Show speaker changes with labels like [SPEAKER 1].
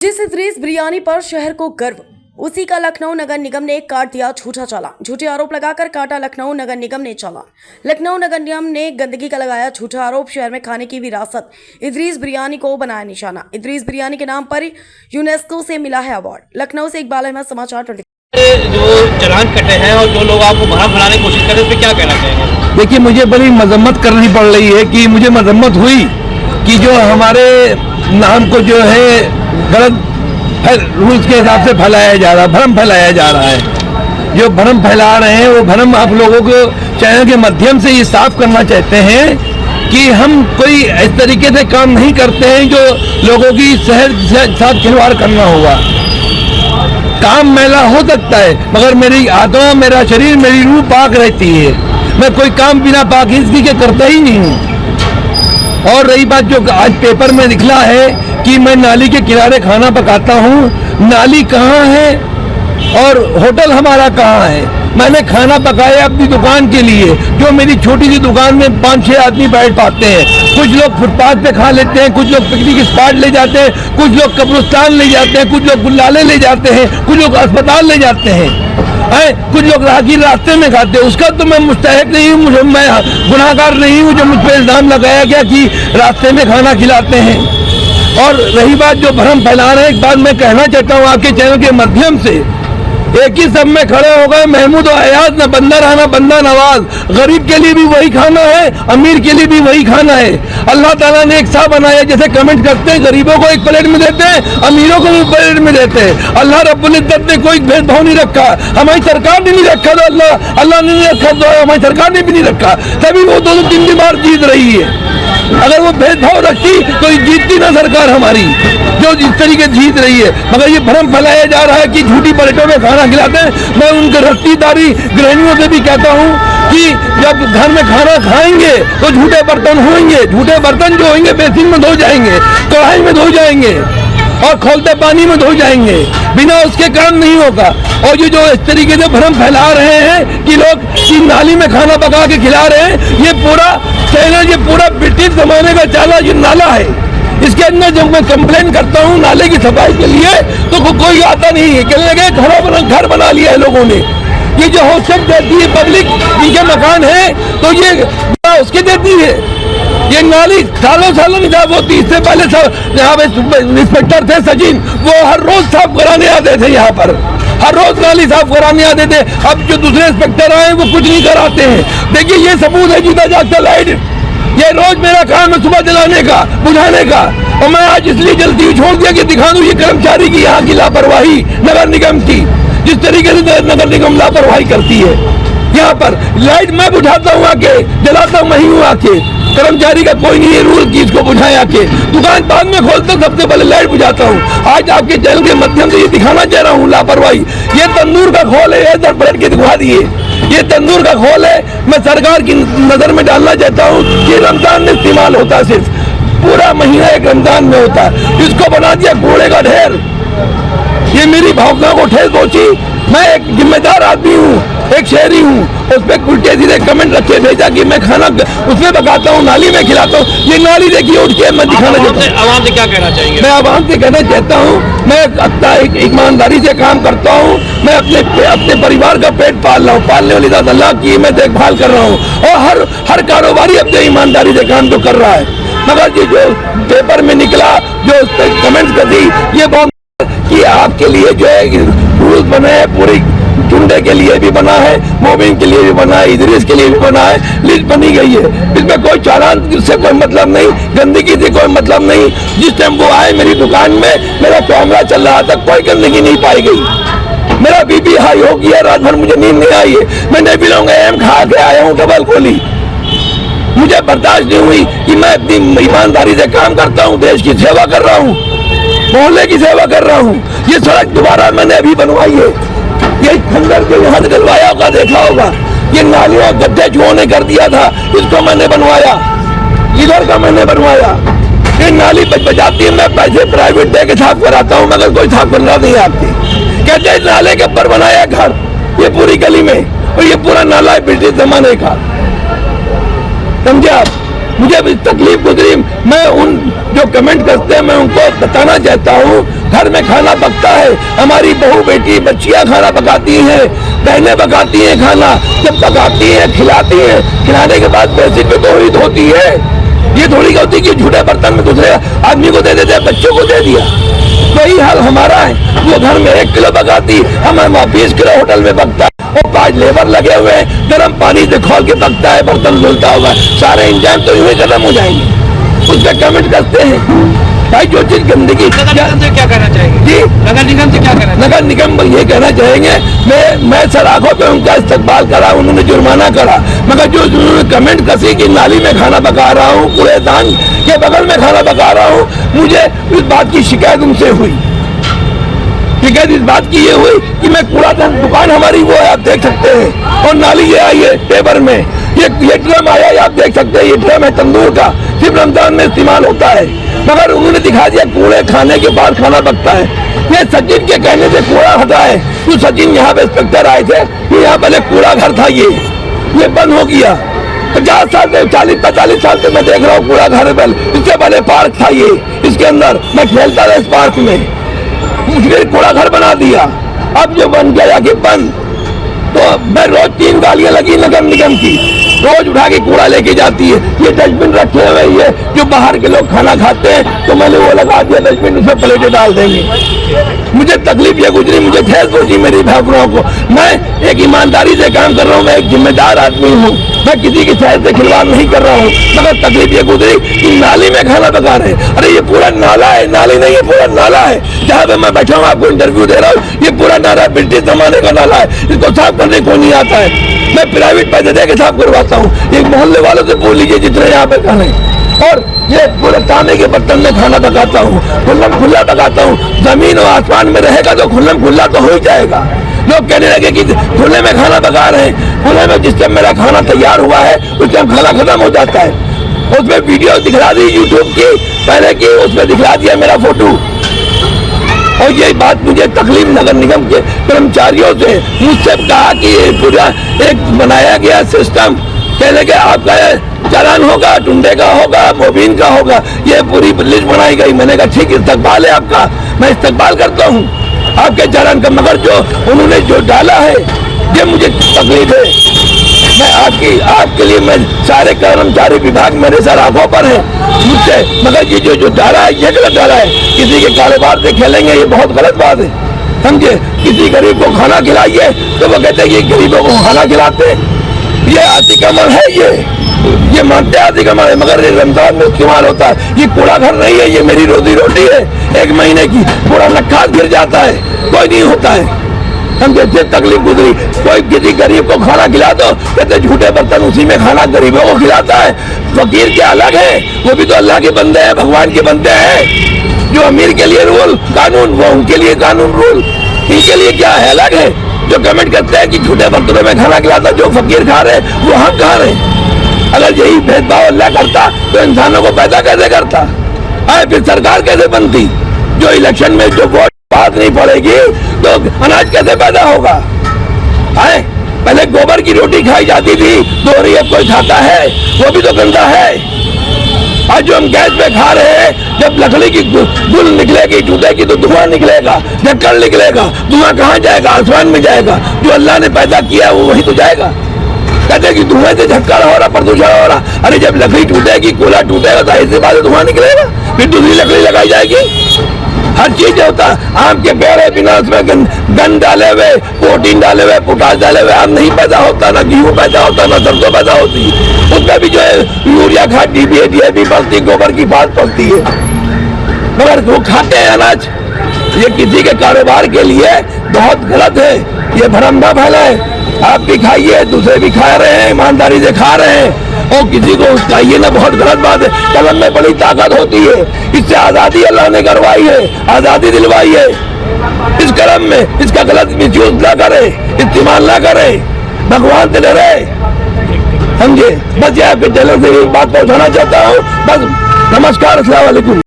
[SPEAKER 1] जिस इदरीस बिरयानी पर शहर को गर्व, उसी का लखनऊ नगर निगम ने काट दिया झूठा चालान। झूठे आरोप लगाकर काटा लखनऊ नगर निगम ने चालान। लखनऊ नगर निगम ने गंदगी का लगाया झूठा आरोप। शहर में खाने की विरासत इदरीस बिरयानी को बनाया निशाना। इदरीस बिरयानी के नाम पर यूनेस्को से मिला है अवार्ड। लखनऊ से इकबाल अहमद, समाचार 24।
[SPEAKER 2] जो चालान कटे हैं और जो लोग आपको भरा भराने की कोशिश कर रहे हैं, उस पर क्या कहना चाहेंगे?
[SPEAKER 3] देखिए, मुझे बड़ी मजम्मत करनी पड़ रही है कि मुझे मजम्मत हुई कि जो हमारे नाम को जो है गलत रूल्स के हिसाब से फैलाया जा रहा है, भ्रम फैलाया जा रहा है। जो भ्रम फैला रहे हैं वो भ्रम आप लोगों को चैनल के माध्यम से ये साफ करना चाहते हैं कि हम कोई इस तरीके से काम नहीं करते हैं जो लोगों की सेहत के साथ खिलवाड़ करना होगा। काम मैला हो सकता है मगर मेरी आत्मा, मेरा शरीर, मेरी रूह पाक रहती है। मैं कोई काम बिना पाकीज़गी के करता ही नहीं हूँ। और रही बात जो आज पेपर में निकला है कि मैं नाली के किनारे खाना पकाता हूँ, नाली कहाँ है और होटल हमारा कहाँ है? मैंने खाना पकाया अपनी दुकान के लिए, जो मेरी छोटी सी दुकान में 5-6 आदमी बैठ पाते हैं। कुछ लोग फुटपाथ पे खा लेते हैं, कुछ लोग पिकनिक स्पॉट ले जाते हैं, कुछ लोग कब्रिस्तान ले जाते हैं, कुछ लोग गुल्लाले ले जाते हैं, कुछ लोग अस्पताल ले जाते हैं, कुछ लोग राहगीर रास्ते में खाते हैं। उसका तो मैं मुस्तहक नहीं हूँ, मैं गुनाहगार नहीं हूँ जो मुझ पर इल्जाम लगाया गया कि रास्ते में खाना खिलाते हैं। और रही बात जो भ्रम फैला रहे हैं, एक बात मैं कहना चाहता हूँ आपके चैनल के माध्यम से, एक ही सब में खड़े हो गए महमूद और अयाज, न बंदा रहना बंदा नवाज। गरीब के लिए भी वही खाना है, अमीर के लिए भी वही खाना है। अल्लाह ताला ने एक सा बनाया, जैसे कमेंट करते हैं गरीबों को एक प्लेट में देते हैं, अमीरों को भी प्लेट में देते हैं। अल्लाह रब्बुल इज्जत ने कोई भेदभाव नहीं रखा, हमारी सरकार ने नहीं रखा, तो अल्लाह ने नहीं रखा तो हमारी सरकार ने भी नहीं रखा, तभी वो 2-3 बार जीत रही है। अगर वो भेदभाव रखती तो जीतती ना सरकार हमारी, जो इस तरीके जीत रही है। मगर ये भ्रम फैलाया जा रहा है कि झूठी प्लेटों में खाना खिलाते हैं। मैं उनके रस्तीदारी गृहिणियों से भी कहता हूँ कि जब घर में खाना खाएंगे तो झूठे बर्तन होंगे, झूठे बर्तन जो होंगे बेसिन में धो जाएंगे, कढ़ाई में धो जाएंगे और खौलते पानी में धो जाएंगे, बिना उसके काम नहीं होगा। और ये जो इस तरीके से भ्रम फैला रहे हैं कि लोग की नाली में खाना पका के खिला रहे हैं, ये पूरा चैनल, ये पूरा ब्रिटिश जमाने का चाला ये नाला है। इसके अंदर जब मैं कंप्लेन करता हूँ नाले की सफाई के लिए तो कोई आता नहीं है। कहने लगे घर बना लिया है लोगों ने। ये जो हौसला देती है पब्लिक, जिनके मकान है तो ये उसके देती है। ये नाली सालों नहीं साफ होती। इससे पहले यहाँ पे इंस्पेक्टर थे सचिन, वो हर रोज साफ कराने आते थे, यहाँ पर हर रोज नाली साफ कराने आते थे। अब जो दूसरे इंस्पेक्टर आए वो कुछ नहीं कराते हैं। देखिए ये सबूत है जीता जागता लाइट। ये रोज मेरा काम है सुबह जलाने का, बुझाने का, और मैं आज इसलिए जल्दी छोड़ दिया कि दिखा दूं ये कर्मचारी की यहाँ की लापरवाही, नगर निगम की, जिस तरीके से नगर निगम लापरवाही करती है। यहाँ पर लाइट मैं बुझाता हूँ आके, जलाता हूँ वही हूँ आके, कर्मचारी का कोई नहीं है रूल की इसको बुझाए आके। दुकान बाद में खोलता हूँ, सबसे पहले लाइट बुझाता हूँ। आज आपके चैनल के माध्यम से ये दिखाना चाह रहा हूँ लापरवाही। ये तंदूर का खोल है, इधर पलट के दिखा दिए, ये तंदूर का खोल है। मैं सरकार की नजर में डालना चाहता हूँ कि रमजान में इस्तेमाल होता है, सिर्फ पूरा महीना एक रमजान में होता है। इसको बना दिया कूड़े का ढेर। ये मेरी भावना को ठेस पहुंची। मैं एक जिम्मेदार आदमी हूँ, एक शहरी हूँ, उस पर उल्टे सीधे कमेंट रखे भेजा कि मैं खाना उसमें पकाता हूँ, नाली में खिलाता हूँ। ये नाली देखिए उठ के मैं दिखाना चाहता हूँ।
[SPEAKER 2] आवाम से क्या कहना चाहेंगे? मैं
[SPEAKER 3] आवाम से कहना चाहता हूँ, मैं एक ईमानदारी से काम करता हूँ। मैं अपने परिवार का पेट पाल रहा हूँ, पालने वाली ज़ात अल्लाह की मैं देखभाल कर रहा हूँ। और हर कारोबारी अपने ईमानदारी से काम तो कर रहा है। मगर ये जो पेपर में निकला, जो कमेंट्स कर दी, ये बहुत कि आपके लिए जो है रूल्स बने हैं, पूरी चुंडे के लिए भी बना है, मोबिन के लिए भी बना है, इदरीस के लिए भी बना है, लिस्ट बनी गई है। इसमें कोई चालान से कोई मतलब नहीं, गंदगी से कोई मतलब नहीं। जिस टाइम वो आए मेरी दुकान में, मेरा कैमरा चल रहा था, कोई गंदगी नहीं पाई गई। मेरा बीपी हाई हो गया, रात भर मुझे नींद नहीं आई है। मैं नेबी लॉन्ग एम खा के आया हूँ, डबल खोली। मुझे बर्दाश्त नहीं हुई कि मैं अपनी ईमानदारी से काम करता हूँ, देश की सेवा कर रहा हूँ, मोहल्ले की सेवा कर रहा हूँ। ये सड़क दोबारा मैंने अभी बनवाई है। ये खंडर जो यहाँ निकलवाया होगा, देखा होगा, ये नालियों गड्ढे जो ने कर दिया था, इसको मैंने बनवाया, इधर का मैंने बनवाया। ये नाली बचाती है, मैं पैसे प्राइवेट दे के साफ कराता हूँ, मगर कोई साफ करना नहीं आती। कहते हैं नाले के ऊपर बनाया घर, ये पूरी गली में, और ये पूरा नाला है ब्रिटिश जमाने का, समझे आप? मुझे भी तकलीफ गुजरी। मैं उन जो कमेंट करते हैं मैं उनको बताना चाहता हूँ, घर में खाना पकता है, हमारी बहू बेटी बच्चियां खाना पकाती हैं, बहनें पकाती हैं खाना, जब पकाती हैं खिलाती हैं, खिलाने के बाद बेसिन पे तो ही धोती है। ये थोड़ी होती कि झूठे बर्तन में दूसरे आदमी को दे देते हैं, बच्चों को दे दिया। वही हाल हमारा है, वो घर में 1 किलो पकाती, हमारे 20 किलो होटल में पकता है, और 5 लेबर लगे हुए हैं, गर्म पानी से खोल के पकता है, बर्तन धुलता होगा, सारे इंजाम तो यूं ही खत्म हो जाएंगे। उस पर कमेंट करते हैं भाई जो चीज गंदगी।
[SPEAKER 2] नगर निगम से क्या कहना चाहेंगे
[SPEAKER 3] जी,
[SPEAKER 2] नगर निगम से क्या कहना
[SPEAKER 3] नगर निगम को ये कहना चाहेंगे, मैं सराखों पे उनका इस्तकबाल करा, उन्होंने जुर्माना करा, मगर जो उन्होंने कमेंट कसी कि नाली में खाना पका रहा हूँ, कूड़ेदान के बगल में खाना पका रहा हूँ, मुझे इस बात की शिकायत उनसे हुई। शिकायत इस बात की ये हुई कि मैं कूड़ादान दुकान हमारी वो है, आप देख सकते हैं, और नाली ये आई है टेबर में, ये ड्रम आया है, आप देख सकते हैं, ये ड्रम है तंदूर का, सिर्फ रमजान में इस्तेमाल होता है, मगर उन्होंने दिखा दिया कूड़े खाने के बाद खाना पकता है। ये सचिन के कहने से कूड़ा हटा है। तो सचिन यहाँ पे इंस्पेक्टर आए थे कि यहाँ पहले कूड़ा घर था, ये बंद हो गया। 50 साल से 40-45 साल से मैं देख रहा हूँ कूड़ा घर पर, इससे पहले पार्क था ये, इसके अंदर मैं खेलता था इस पार्क में, मुझे कूड़ा घर बना दिया। अब जो बन गया कि बंद, तो मैं रोज 3 गालियां लगी नगर निगम की, रोज उठा के कूड़ा लेके जाती है। ये डस्टबिन रखे हुए ये जो बाहर के लोग खाना खाते हैं, तो मैंने वो लगा दिया डस्टबिन, उसमें प्लेटें डाल देंगे। मुझे तकलीफ ये गुजरी, मुझे ठेस पहुंची मेरी भावनाओं को। मैं एक ईमानदारी से काम कर रहा हूँ, मैं एक जिम्मेदार आदमी हूँ, मैं किसी की सेहत से खिलवाड़ नहीं कर रहा हूँ, मगर तकलीफ ये गुजरी कि नाली में खाना पका रहे। अरे ये पूरा नाला है, नाली नहीं है, पूरा नाला है, जहाँ पे मैं बैठा हूँ आपको इंटरव्यू दे रहा हूँ, ये पूरा नाला ब्रिटिश जमाने का नाला है, इसको साफ करने को नहीं आता है। मैं प्राइवेट पैसे दे के साफ करवाता हूँ, एक मोहल्ले वालों से बोल लीजिए जितने यहाँ पे कर रहे हैं। और ये पूरे तांबे के बर्तन में खाना पकाता हूँ, खुल्लम खुल्ला पकाता हूँ। जमीन और आसमान में रहेगा तो खुल्लम खुल्ला तो हो ही जाएगा। लोग कहने लगे कि खुले में खाना पका रहे हैं, खुले में जिस टाइम मेरा खाना तैयार हुआ है उस टाइम खाना खत्म हो जाता है। उसमें वीडियो दिखला दी यूट्यूब की पहले की, उसमें दिखला दिया मेरा फोटो। और ये बात मुझे तकलीफ नगर निगम के कर्मचारियों से मुझसे कहा कि ये पूरा एक बनाया गया सिस्टम, कहने के आपका चालान होगा, टुंडे का होगा, मोबिन का होगा, ये पूरी लिस्ट बनाई गई। मैंने कहा ठीक इस्तकबाल है आपका, मैं इस्तकबाल करता हूँ आपके चालान का, मगर जो उन्होंने जो डाला है ये मुझे तकलीफ है। मैं आपके लिए मैं सारे कर्मचारी विभाग मेरे सर आंखों पर है मुझसे, मगर ये जो डाला है ये गलत डाला है। किसी के कारोबार से खेलेंगे, ये बहुत गलत बात है, समझे। किसी गरीब को खाना खिलाइए तो वो कहते हैं कि गरीबों को खाना खिलाते, ये अतिक्रमण है, ये मानते अतिक्रमण है, मगर ये रमजान में इस्तेमाल होता है। ये कूड़ा घर नहीं है, ये मेरी रोजी रोटी है, 1 महीने की पूरा नक्खा गिर जाता है, कोई नहीं होता है, समझे। तकलीफ गुजरी, कोई किसी गरीब को खाना खिला दो, कहते झूठे बर्तन उसी में खाना गरीबों को खिलाता है। फकीर क्या अलग है, वो भी तो अल्लाह के बंदे हैं, भगवान के बंदे हैं। जो अमीर के लिए रूल कानून, वो उनके लिए कानून रूल, इनके लिए क्या है, अलग है। जो कमेंट करते हैं कि झूठे बर्तनों में खाना खिलाता, जो फकीर खा रहे वो हम खा रहे। अगर यही भेदभाव अल्लाह करता तो इंसानों को पैदा कैसे करता है, फिर सरकार कैसे बनती। जो इलेक्शन में जो वोट बात नहीं पड़ेगी तो अनाज कैसे पैदा होगा। पहले गोबर की रोटी खाई जाती थी, दोहरी अब कोई खाता है, वो भी तो गंदा है। आज जो हम गैस पे खा रहे हैं, जब लकड़ी की गुल निकलेगी, टूटेगी तो धुआं निकलेगा, ढक्कन निकलेगा, धुआं कहाँ जाएगा, आसमान में जाएगा। जो अल्लाह ने पैदा किया वो वही तो जाएगा। कहते कि धुएं से झक्कार हो रहा, प्रदूषण हो रहा। अरे जब लकड़ी टूटेगी, कोयला टूटेगा, जाहिर सी बात है धुआं निकलेगा, फिर दूसरी लकड़ी लगाई जाएगी। हर चीज होता है। आम के पेड़ है, बिना उसमें गन डाले हुए, प्रोटीन डाले हुए, पोटाश डाले हुए आम नहीं पैदा होता, ना गेहूं पैदा होता, ना सरसों पैदा होती। उसमें भी जो है यूरिया खाद, DAP पड़ती, गोबर की खाद पड़ती है, मगर वो खाते हैं अनाज। ये किसी के कारोबार के लिए बहुत गलत है, ये भ्रम न फैलाए। आप भी खाइए, दूसरे भी खा रहे हैं, ईमानदारी से खा रहे हैं, और किसी को उसकाइए ना, बहुत गलत बात है। कलम में बड़ी ताकत होती है, इससे आज़ादी अल्लाह ने करवाई है, आज़ादी दिलवाई है। इस कलम में इसका गलत मिसयूज ना करे, इस्तेमाल ना करे, भगवान से डरे, समझे। बस ये आपके चैनल से एक बात पहुंचाना चाहता हूँ, बस। नमस्कार, अस्सलाम वालेकुम।